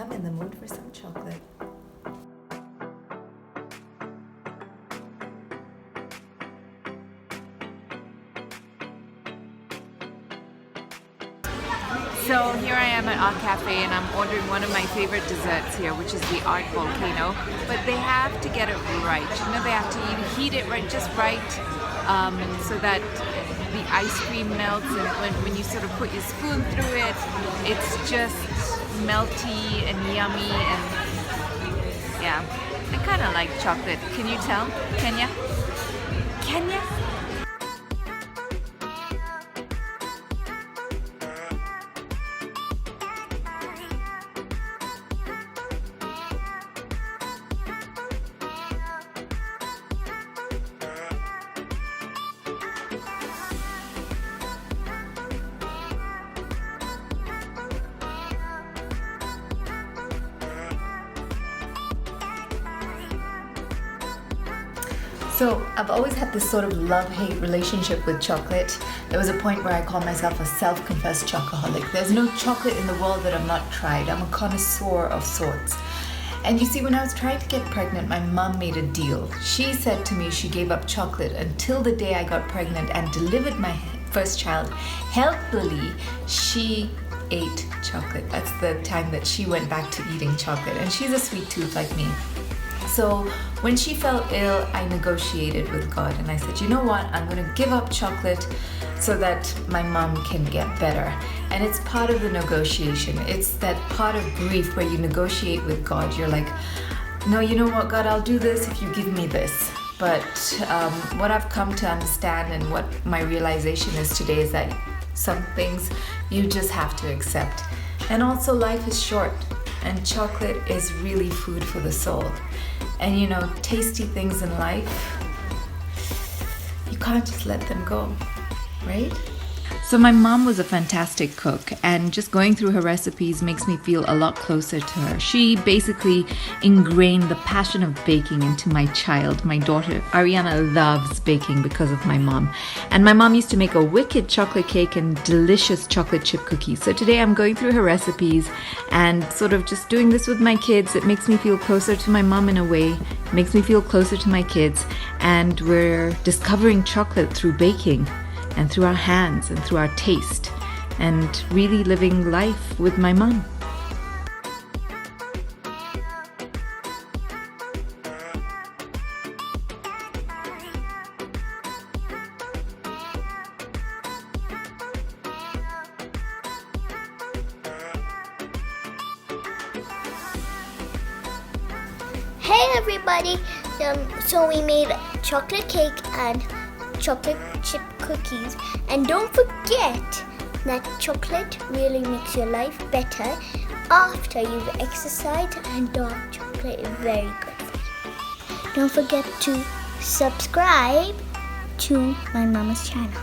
I'm in the mood for some chocolate. So here I am at our cafe and I'm ordering one of my favorite desserts here, which is the art volcano. But they have to get it right. You know, they have to heat it right, just right, so that the ice cream melts, and when you sort of put your spoon through it, it's just melty and yummy, and yeah, I kind of like chocolate. Can you tell, Kenya? Kenya? So I've always had this sort of love-hate relationship with chocolate. There was a point where I called myself a self-confessed chocoholic. There's no chocolate in the world that I've not tried. I'm a connoisseur of sorts. And you see, when I was trying to get pregnant, my mom made a deal. She said to me she gave up chocolate until the day I got pregnant and delivered my first child. Healthily, she ate chocolate. That's the time that she went back to eating chocolate. And she's a sweet tooth like me. So when she fell ill, I negotiated with God and I said, you know what, I'm going to give up chocolate so that my mom can get better. And it's part of the negotiation. It's that part of grief where you negotiate with God. You're like, no, you know what, God, I'll do this if you give me this. But what I've come to understand and what my realization is today is that some things you just have to accept. And also, life is short and chocolate is really food for the soul. And you know, tasty things in life, you can't just let them go, right? So my mom was a fantastic cook, and just going through her recipes makes me feel a lot closer to her. She basically ingrained the passion of baking into my child. My daughter Ariana loves baking because of my mom. And my mom used to make a wicked chocolate cake and delicious chocolate chip cookies. So today I'm going through her recipes and sort of just doing this with my kids. It makes me feel closer to my mom in a way. It makes me feel closer to my kids. And we're discovering chocolate through baking, and through our hands and through our taste, and really living life with my mom. Hey everybody! So we made chocolate cake and chocolate chip cookies, and don't forget that chocolate really makes your life better after you've exercised, and dark chocolate is very good for you. Don't forget to subscribe to my mama's channel.